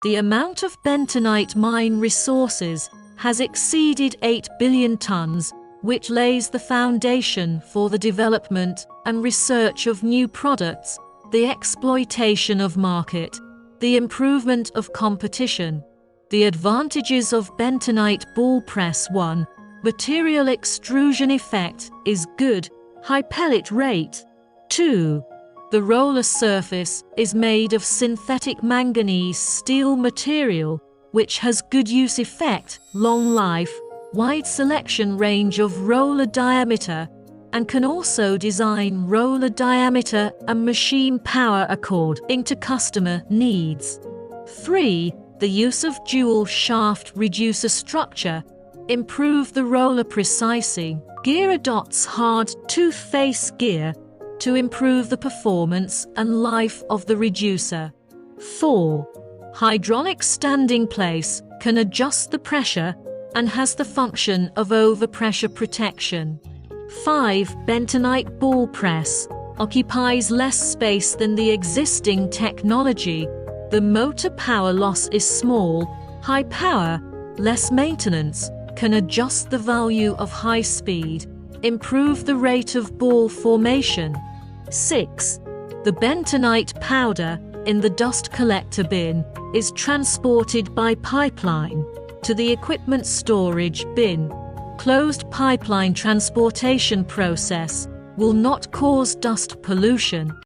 The amount of bentonite mine resources has exceeded 8 billion tons, which lays the foundation for the development and research of new products, the exploitation of market, the improvement of competition. The advantages of bentonite ball press: 1. Material extrusion effect is good, high pellet rate. 2. The roller surface is made of synthetic manganese steel material, which has good use effect, long life, wide selection range of roller diameter, and can also design roller diameter and machine power according to customer needs. 3. The use of dual shaft reducer structure improve the roller precising. Gear adopts hard tooth face gear to improve the performance and life of the reducer. 4. Hydraulic standing place can adjust the pressure and has the function of overpressure protection. 5. Bentonite ball press occupies less space than the existing technology. The motor power loss is small, high power, less maintenance, can adjust the value of high speed, improve the rate of ball formation. 6. The bentonite powder in the dust collector bin is transported by pipeline to the equipment storage bin. Closed pipeline transportation process will not cause dust pollution.